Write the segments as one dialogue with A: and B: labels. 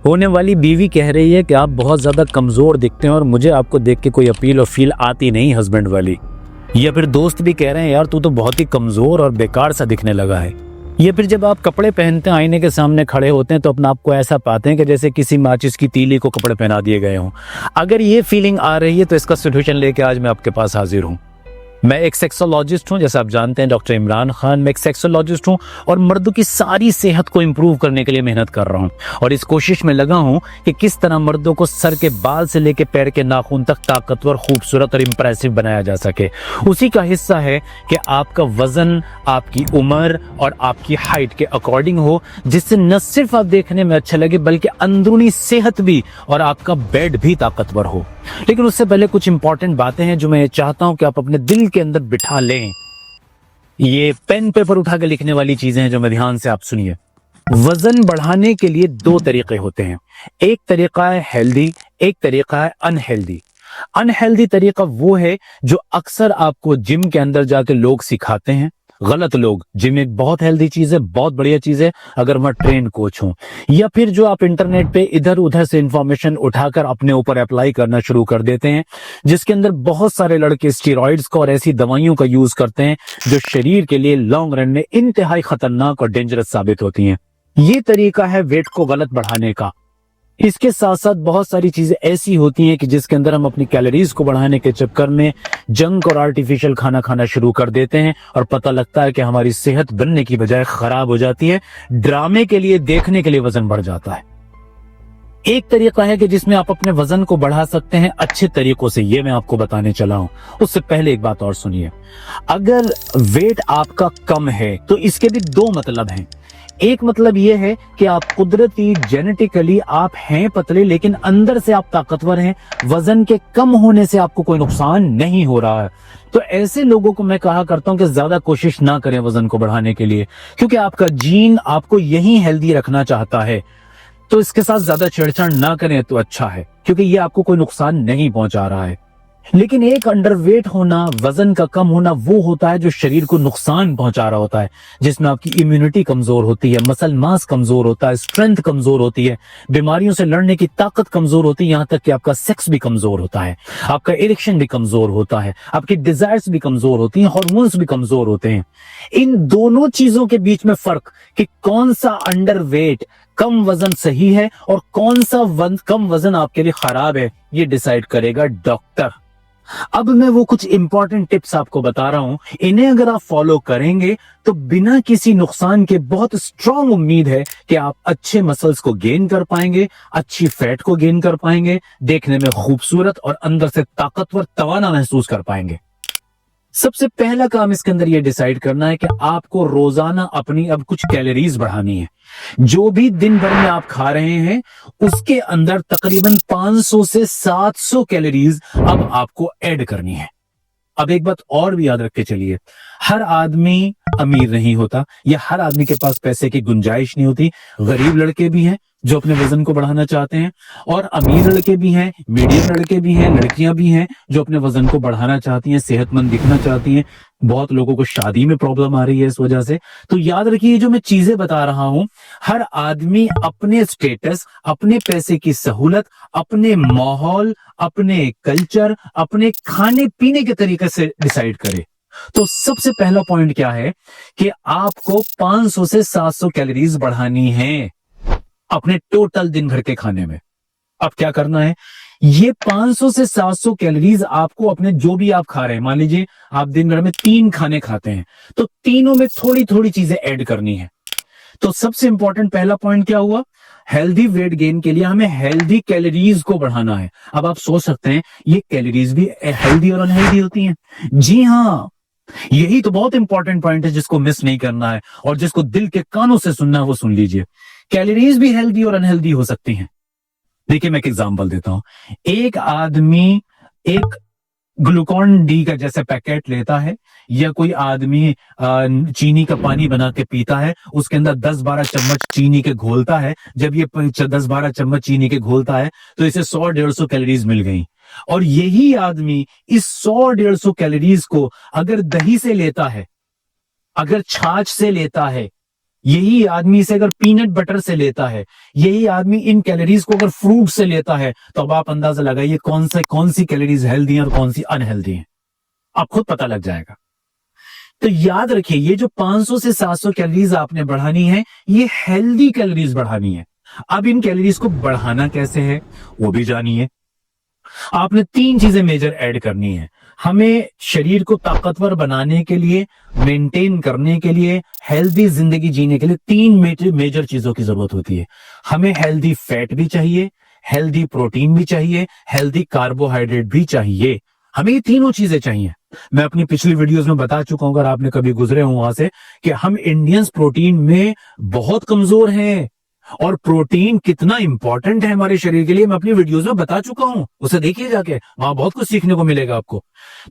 A: होने वाली बीवी कह रही है कि आप बहुत ज़्यादा कमज़ोर दिखते हैं और मुझे आपको देख के कोई अपील और फील आती नहीं हस्बैंड वाली। या फिर दोस्त भी कह रहे हैं यार तू तो बहुत ही कमज़ोर और बेकार सा दिखने लगा है। या फिर जब आप कपड़े पहनते हैं आईने के सामने खड़े होते हैं तो अपने आप को ऐसा पाते हैं कि जैसे किसी माचिस की तीली को कपड़े पहना दिए गए हों। अगर ये फीलिंग आ रही है तो इसका सोल्यूशन लेके आज मैं आपके पास हाजिर हूँ। मैं एक सेक्सोलॉजिस्ट हूं, जैसे आप जानते हैं डॉक्टर इमरान खान। मैं एक सेक्सोलॉजिस्ट हूं और मर्दों की सारी सेहत को इंप्रूव करने के लिए मेहनत कर रहा हूं और इस कोशिश में लगा हूं कि किस तरह मर्दों को सर के बाल से लेकर पैर के नाखून तक ताकतवर, खूबसूरत और इंप्रेसिव बनाया जा सके। उसी का हिस्सा है कि आपका वजन आपकी उम्र और आपकी हाइट के अकॉर्डिंग हो, जिससे न सिर्फ आप देखने में अच्छे लगे बल्कि अंदरूनी सेहत भी और आपका बेड भी ताकतवर हो। लेकिन उससे पहले कुछ इंपॉर्टेंट बातें हैं जो मैं चाहता हूं कि आप अपने दिल के अंदर बिठा लें। ये पेन पेपर उठा के लिखने वाली चीजें हैं जो मैं ध्यान से आप सुनिए। वजन बढ़ाने के लिए दो तरीके होते हैं। एक तरीका है हेल्दी, एक तरीका है अनहेल्दी। अनहेल्दी तरीका वो है जो अक्सर आपको जिम के अंदर जाके लोग सिखाते हैं, गलत लोग। जिम एक बहुत हेल्दी चीज है, बहुत बढ़िया चीज है अगर मैं ट्रेन कोच हूं। या फिर जो आप इंटरनेट पे इधर उधर से इंफॉर्मेशन उठाकर अपने ऊपर अप्लाई करना शुरू कर देते हैं, जिसके अंदर बहुत सारे लड़के स्टेरॉइड्स का और ऐसी दवाइयों का यूज करते हैं जो शरीर के लिए लॉन्ग रन में इंतहाई खतरनाक और डेंजरस साबित होती हैं। ये तरीका है वेट को गलत बढ़ाने का। इसके साथ साथ बहुत सारी चीजें ऐसी होती हैं कि जिसके अंदर हम अपनी कैलोरीज को बढ़ाने के चक्कर में जंक और आर्टिफिशियल खाना खाना शुरू कर देते हैं और पता लगता है कि हमारी सेहत बनने की बजाय खराब हो जाती है। ड्रामे के लिए, देखने के लिए वजन बढ़ जाता है। एक तरीका है कि जिसमें आप अपने वजन को बढ़ा सकते हैं अच्छे तरीकों से, ये मैं आपको बताने चला हूं। उससे पहले एक बात और सुनिए। अगर वेट आपका कम है तो इसके भी दो मतलब हैं। एक मतलब यह है कि आप कुदरती जेनेटिकली आप हैं पतले लेकिन अंदर से आप ताकतवर हैं, वजन के कम होने से आपको कोई नुकसान नहीं हो रहा है। तो ऐसे लोगों को मैं कहा करता हूं कि ज्यादा कोशिश ना करें वजन को बढ़ाने के लिए, क्योंकि आपका जीन आपको यही हेल्दी रखना चाहता है। तो इसके साथ ज्यादा छेड़छाड़ ना करें तो अच्छा है, क्योंकि ये आपको कोई नुकसान नहीं पहुंचा रहा है। लेकिन एक अंडरवेट होना, वजन का कम होना वो होता है जो शरीर को नुकसान पहुंचा रहा होता है, जिसमें आपकी इम्यूनिटी कमजोर होती है, मसल मास कमजोर होता है, स्ट्रेंथ कमजोर होती है, बीमारियों से लड़ने की ताकत कमजोर होती है, यहां तक कि आपका सेक्स भी कमजोर होता है, आपका इरेक्शन भी कमजोर होता है, आपकी डिजायर्स भी कमजोर होती हैं, हार्मोन्स भी कमजोर होते हैं। इन दोनों चीजों के बीच में फर्क कि कौन सा अंडरवेट, कम वजन सही है और कौन सा कम वजन आपके लिए खराब है, ये डिसाइड करेगा डॉक्टर। अब मैं वो कुछ इंपॉर्टेंट टिप्स आपको बता रहा हूं, इन्हें अगर आप फॉलो करेंगे तो बिना किसी नुकसान के बहुत स्ट्रांग उम्मीद है कि आप अच्छे मसल्स को गेन कर पाएंगे, अच्छी फैट को गेन कर पाएंगे, देखने में खूबसूरत और अंदर से ताकतवर, तवाना महसूस कर पाएंगे। सबसे पहला काम इसके अंदर यह डिसाइड करना है कि आपको रोजाना अपनी अब कुछ कैलोरीज बढ़ानी है। जो भी दिन भर में आप खा रहे हैं उसके अंदर तकरीबन 500 से 700 कैलोरीज अब आपको ऐड करनी है। अब एक बात और भी याद रख के चलिए, हर आदमी अमीर नहीं होता या हर आदमी के पास पैसे की गुंजाइश नहीं होती। गरीब लड़के भी हैं जो अपने वजन को बढ़ाना चाहते हैं और अमीर लड़के भी हैं, मीडियम लड़के भी हैं, लड़कियां भी हैं जो अपने वजन को बढ़ाना चाहती हैं, सेहतमंद दिखना चाहती हैं। बहुत लोगों को शादी में प्रॉब्लम आ रही है इस वजह से। तो याद रखिए जो मैं चीजें बता रहा हूं, हर आदमी अपने स्टेटस, अपने पैसे की सहूलत, अपने माहौल, अपने कल्चर, अपने खाने पीने के तरीके से डिसाइड करे। तो सबसे पहला पॉइंट क्या है कि आपको 500 से 700 कैलोरीज बढ़ानी है अपने टोटल दिन भर के खाने में। अब क्या करना है, ये 500 से 700 कैलोरीज आपको अपने जो भी आप खा रहे हैं, मान लीजिए आप दिन भर में 3 खाने खाते हैं तो तीनों में थोड़ी थोड़ी चीजें ऐड करनी है। तो सबसे इंपॉर्टेंट पहला पॉइंट क्या हुआ, हेल्दी वेट गेन के लिए हमें हेल्दी कैलोरीज को बढ़ाना है। अब आप सोच सकते हैं ये कैलोरीज भी हेल्दी और अनहेल्दी होती हैं। जी हाँ, यही तो बहुत इंपॉर्टेंट पॉइंट है जिसको मिस नहीं करना है और जिसको दिल के कानों से सुनना है वो सुन लीजिए। कैलोरीज भी हेल्दी और अनहेल्दी हो सकती हैं। देखिए मैं एक एग्जांपल देता हूं। एक आदमी एक ग्लूकॉन डी का जैसे पैकेट लेता है या कोई आदमी चीनी का पानी बना के पीता है, उसके अंदर 10-12 चम्मच चीनी के घोलता है। जब ये 10-12 चम्मच चीनी के घोलता है तो इसे 100-150 कैलोरीज मिल गई। और यही आदमी इस 100-150 कैलोरीज को अगर दही से लेता है, अगर छाछ से लेता है, यही आदमी इसे अगर पीनट बटर से लेता है, यही आदमी इन कैलोरीज को अगर फ्रूट से लेता है, तो अब आप अंदाजा लगाइए कौन सी कैलोरीज हेल्दी हैं और कौन सी अनहेल्दी हैं, आप खुद पता लग जाएगा। तो याद रखिए, ये जो 500 से 700 कैलोरीज आपने बढ़ानी है, ये हेल्दी कैलोरीज बढ़ानी है। अब इन कैलोरीज को बढ़ाना कैसे है वो भी जानिए। आपने 3 चीजें मेजर ऐड करनी है। हमें शरीर को ताकतवर बनाने के लिए, मेंटेन करने के लिए, हेल्दी जिंदगी जीने के लिए 3 मेजर चीजों की जरूरत होती है। हमें हेल्दी फैट भी चाहिए, हेल्दी प्रोटीन भी चाहिए, हेल्दी कार्बोहाइड्रेट भी चाहिए। हमें ये तीनों चीजें चाहिए। मैं अपनी पिछली वीडियोस में बता चुका हूं, अगर आपने कभी गुजरे हो वहां से, कि हम इंडियंस प्रोटीन में बहुत कमजोर हैं और प्रोटीन कितना इंपॉर्टेंट है हमारे शरीर के लिए मैं अपनी वीडियोस में बता चुका हूं। उसे देखिए जाके, वहां बहुत कुछ सीखने को मिलेगा आपको।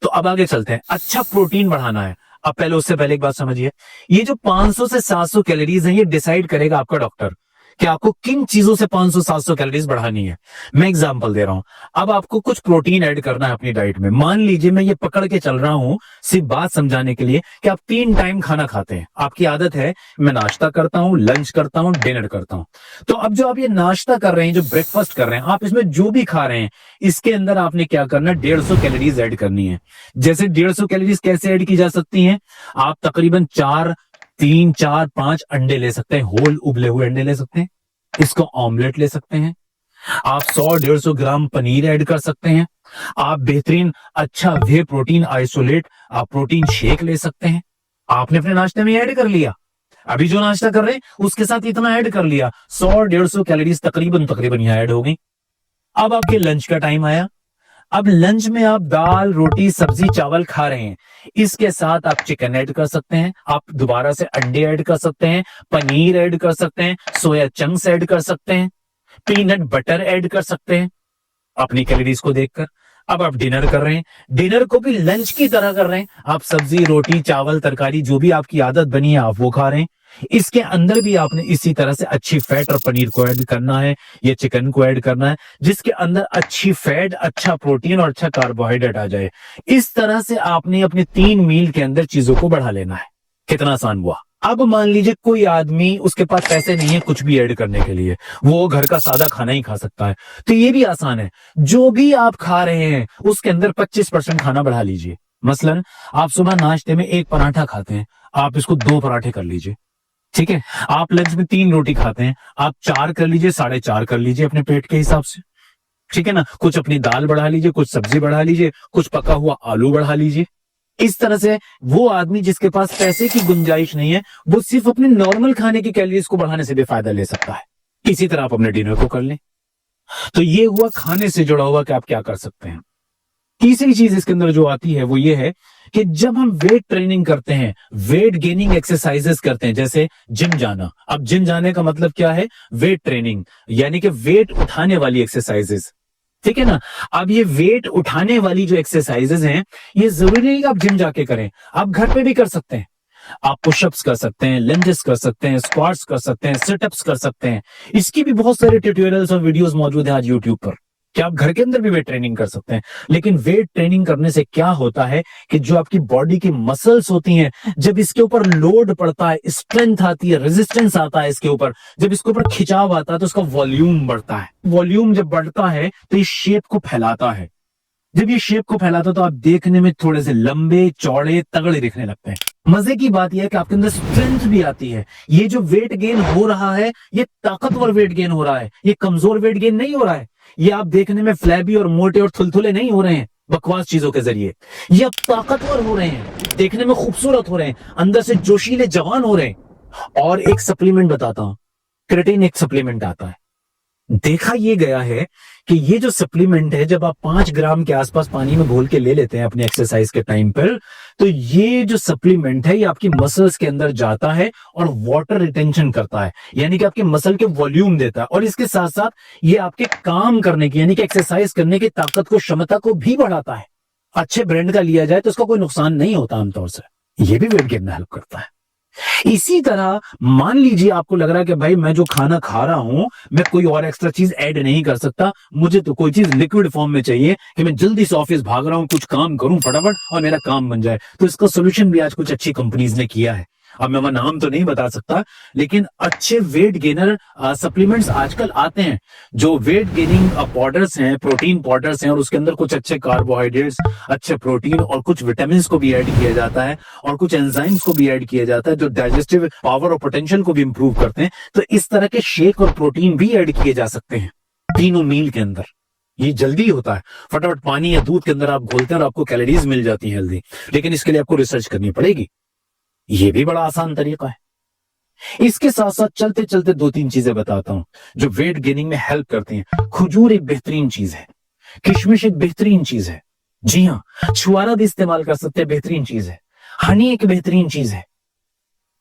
A: तो अब आगे चलते हैं। अच्छा प्रोटीन बढ़ाना है। अब पहले उससे पहले एक बात समझिए, ये जो 500 से 700 कैलोरीज है, ये डिसाइड करेगा आपका डॉक्टर कि आपको किन चीजों से 500-700 कैलोरीज बढ़ानी है। मैं एग्जांपल दे रहा हूं। अब आपको कुछ प्रोटीन ऐड करना है अपनी डाइट में। मान लीजिए मैं ये पकड़ के चल रहा हूं, सिर्फ बात समझाने के लिए, कि आप 3 टाइम खाना खाते हैं। आपकी आदत है, मैं नाश्ता करता हूं, लंच करता हूं, डिनर करता हूं। तो अब जो आप ये नाश्ता कर रहे हैं, जो ब्रेकफास्ट कर रहे हैं, आप इसमें जो भी खा रहे हैं, इसके अंदर आपने क्या करना है, 150 कैलोरीज ऐड करनी है। जैसे 150 कैलोरीज कैसे ऐड की जा सकती है, आप तकरीबन 3, 4, 5 अंडे ले सकते हैं, होल उबले हुए अंडे ले सकते हैं। इसको ऑमलेट ले सकते हैं। आप 100-150 ग्राम पनीर ऐड कर सकते हैं। आप बेहतरीन अच्छा वे प्रोटीन आइसोलेट आप प्रोटीन शेक ले सकते हैं। आपने अपने नाश्ते में ऐड कर लिया, अभी जो नाश्ता कर रहे हैं उसके साथ इतना ऐड कर लिया, 100-150 कैलोरीज तकरीबन यहां ऐड हो गई। अब आपके लंच का टाइम आया। अब लंच में आप दाल, रोटी, सब्जी, चावल खा रहे हैं, इसके साथ आप चिकन ऐड कर सकते हैं, आप दोबारा से अंडे ऐड कर सकते हैं, पनीर ऐड कर सकते हैं, सोया चंक्स ऐड कर सकते हैं, पीनट बटर ऐड कर सकते हैं अपनी कैलोरीज को देखकर। अब आप डिनर कर रहे हैं, डिनर को भी लंच की तरह कर रहे हैं। आप सब्जी, रोटी, चावल, तरकारी, जो भी आपकी आदत बनी है आप वो खा रहे हैं। इसके अंदर भी आपने इसी तरह से अच्छी फैट और पनीर को ऐड करना है, या चिकन को ऐड करना है, जिसके अंदर अच्छी फैट, अच्छा प्रोटीन और अच्छा कार्बोहाइड्रेट आ जाए। इस तरह से आपने अपने 3 मील के अंदर चीजों को बढ़ा लेना है। कितना आसान हुआ। अब मान लीजिए कोई आदमी, उसके पास पैसे नहीं है कुछ भी ऐड करने के लिए, वो घर का सादा खाना ही खा सकता है, तो ये भी आसान है। जो भी आप खा रहे हैं उसके अंदर 25% खाना बढ़ा लीजिए। मसलन आप सुबह नाश्ते में 1 पराठा खाते हैं, आप इसको 2 पराठे कर लीजिए। ठीक है। आप लंच में 3 रोटी खाते हैं, आप 4 कर लीजिए, 4.5 कर लीजिए अपने पेट के हिसाब से। ठीक है ना। कुछ अपनी दाल बढ़ा लीजिए, कुछ सब्जी बढ़ा लीजिए, कुछ पका हुआ आलू बढ़ा लीजिए। इस तरह से वो आदमी जिसके पास पैसे की गुंजाइश नहीं है, वो सिर्फ अपने नॉर्मल खाने की कैलोरीज को बढ़ाने से भी फायदा ले सकता है। इसी तरह आप अपने डिनर को कर लें। तो ये हुआ खाने से जुड़ा हुआ कि आप क्या कर सकते हैं। तीसरी चीज इसके अंदर जो आती है वो ये है कि जब हम वेट ट्रेनिंग करते हैं, वेट गेनिंग एक्सरसाइजेस करते हैं, जैसे जिम जाना। अब जिम जाने का मतलब क्या है, वेट ट्रेनिंग, यानी कि वेट उठाने वाली एक्सरसाइजेस। ठीक है ना। अब ये वेट उठाने वाली जो एक्सरसाइजेस हैं, ये जरूरी नहीं कि आप जिम जाके करें, आप घर पे भी कर सकते हैं। आप पुशअप्स कर सकते हैं, लंजेस कर सकते हैं, स्क्वाट्स कर सकते हैं, सिटअप्स कर सकते हैं। इसकी भी बहुत सारे ट्यूटोरियल्स और वीडियोस मौजूद हैं आज यूट्यूब पर, कि आप घर के अंदर भी वेट ट्रेनिंग कर सकते हैं। लेकिन वेट ट्रेनिंग करने से क्या होता है कि जो आपकी बॉडी की मसल्स होती हैं, जब इसके ऊपर लोड पड़ता है, स्ट्रेंथ आती है, रेजिस्टेंस आता है इसके ऊपर, जब इसके ऊपर खिंचाव आता है तो उसका वॉल्यूम बढ़ता है। वॉल्यूम जब बढ़ता है तो इस शेप को फैलाता है। जब ये शेप को फैलाता है तो आप देखने में थोड़े से लंबे, चौड़े, तगड़े दिखने लगते हैं। मजे की बात यह है कि आपके अंदर स्ट्रेंथ भी आती है। ये जो वेट गेन हो रहा है, ये ताकतवर वेट गेन हो रहा है, ये कमजोर वेट गेन नहीं हो रहा है। ये आप देखने में फ्लैबी और मोटे और थुलथुले नहीं हो रहे हैं बकवास चीजों के जरिए। ये आप ताकतवर हो रहे हैं, देखने में खूबसूरत हो रहे हैं, अंदर से जोशीले जवान हो रहे हैं। और एक सप्लीमेंट बताता हूं, क्रेटिन एक सप्लीमेंट आता है। देखा ये गया है कि ये जो सप्लीमेंट है, जब आप 5 ग्राम के आसपास पानी में घोल के ले लेते हैं अपनी एक्सरसाइज के टाइम पर, तो ये जो सप्लीमेंट है ये आपकी मसल्स के अंदर जाता है और वाटर रिटेंशन करता है, यानी कि आपके मसल के वॉल्यूम देता है। और इसके साथ साथ ये आपके काम करने की, यानी कि एक्सरसाइज करने की ताकत को, क्षमता को भी बढ़ाता है। अच्छे ब्रांड का लिया जाए तो उसका कोई नुकसान नहीं होता आमतौर से। ये भी वेट गेन में हेल्प करता है। इसी तरह मान लीजिए आपको लग रहा है कि भाई मैं जो खाना खा रहा हूं, मैं कोई और एक्स्ट्रा चीज ऐड नहीं कर सकता, मुझे तो कोई चीज लिक्विड फॉर्म में चाहिए कि मैं जल्दी से ऑफिस भाग रहा हूं, कुछ काम करूं फटाफट और मेरा काम बन जाए। तो इसका सोल्यूशन भी आज कुछ अच्छी कंपनीज ने किया है। अब मैं वह नाम तो नहीं बता सकता, लेकिन अच्छे वेट गेनर सप्लीमेंट्स आजकल आते हैं, जो वेट गेनिंग पाउडर्स हैं, प्रोटीन पाउडर्स हैं, और उसके अंदर कुछ अच्छे कार्बोहाइड्रेट्स, अच्छे प्रोटीन और कुछ विटामिन को भी ऐड किया जाता है, और कुछ एंजाइम्स को भी ऐड किया जाता है, जो डाइजेस्टिव पावर और पोटेंशियल को भी इंप्रूव करते हैं। तो इस तरह के शेक और प्रोटीन भी ऐड किए जा सकते हैं तीनों मील के अंदर। ये जल्दी होता है, फटाफट पानी या दूध के अंदर आप घोलते हैं और आपको कैलोरीज मिल जाती है हेल्दी, लेकिन इसके लिए आपको रिसर्च करनी पड़ेगी। ये भी बड़ा आसान तरीका है। इसके साथ साथ चलते चलते दो तीन चीजें बताता हूं जो वेट गेनिंग में हेल्प करती हैं। खजूर एक बेहतरीन चीज है, किशमिश एक बेहतरीन चीज है, जी हाँ, छुआरा भी इस्तेमाल कर सकते हैं, बेहतरीन चीज है। हनी एक बेहतरीन चीज है।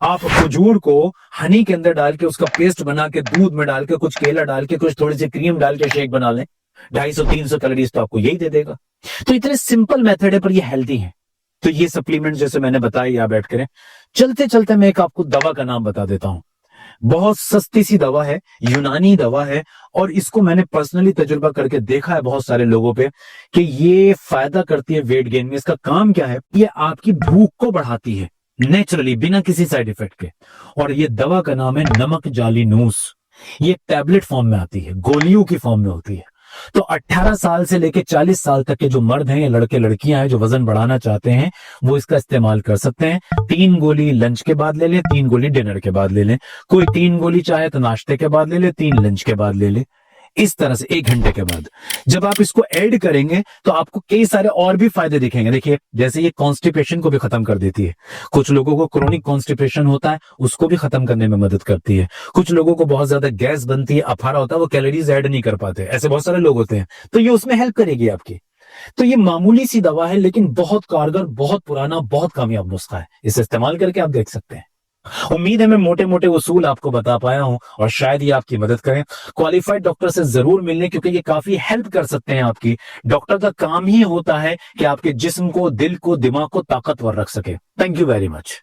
A: आप खजूर को हनी के अंदर डाल के उसका पेस्ट बना के दूध में डाल के कुछ केला डाल के कुछ थोड़ी सी क्रीम डाल के शेक बना लें, 250-300 कैलोरीज तो आपको यही दे देगा। तो इतने सिंपल मेथड है पर ये हेल्दी है। तो ये सप्लीमेंट जैसे मैंने बताया आप ऐड करें। चलते चलते मैं एक आपको दवा का नाम बता देता हूं, बहुत सस्ती सी दवा है, यूनानी दवा है, और इसको मैंने पर्सनली तजुर्बा करके देखा है बहुत सारे लोगों पे कि ये फायदा करती है वेट गेन में। इसका काम क्या है, ये आपकी भूख को बढ़ाती है नेचुरली, बिना किसी साइड इफेक्ट के। और ये दवा का नाम है नमक जालिनूस। ये टैबलेट फॉर्म में आती है, गोलियों की फॉर्म में होती है। तो 18 साल से लेकर 40 साल तक के जो मर्द हैं या लड़के लड़कियां हैं जो वजन बढ़ाना चाहते हैं, वो इसका इस्तेमाल कर सकते हैं। 3 गोली लंच के बाद ले लें, 3 गोली डिनर के बाद ले लें। कोई 3 गोली चाहे तो नाश्ते के बाद ले ले, 3 लंच के बाद ले ले। इस तरह से 1 घंटे के बाद जब आप इसको ऐड करेंगे तो आपको कई सारे और भी फायदे दिखेंगे। देखिए, जैसे ये कॉन्स्टिपेशन को भी खत्म कर देती है। कुछ लोगों को क्रोनिक कॉन्स्टिपेशन होता है, उसको भी खत्म करने में मदद करती है। कुछ लोगों को बहुत ज्यादा गैस बनती है, अफारा होता है, वो कैलोरीज ऐड नहीं कर पाते, ऐसे बहुत सारे लोग होते हैं। तो ये उसमें हेल्प करेगी आपकी। तो ये मामूली सी दवा है लेकिन बहुत कारगर, बहुत पुराना, बहुत कामयाब नुस्खा है। इसे इस्तेमाल करके आप देख सकते हैं। उम्मीद है मैं मोटे मोटे उसूल आपको बता पाया हूं और शायद ये आपकी मदद करें। क्वालिफाइड डॉक्टर से जरूर मिलने, क्योंकि ये काफी हेल्प कर सकते हैं आपकी। डॉक्टर का काम ही होता है कि आपके जिस्म को, दिल को, दिमाग को ताकतवर रख सके। Thank you very much.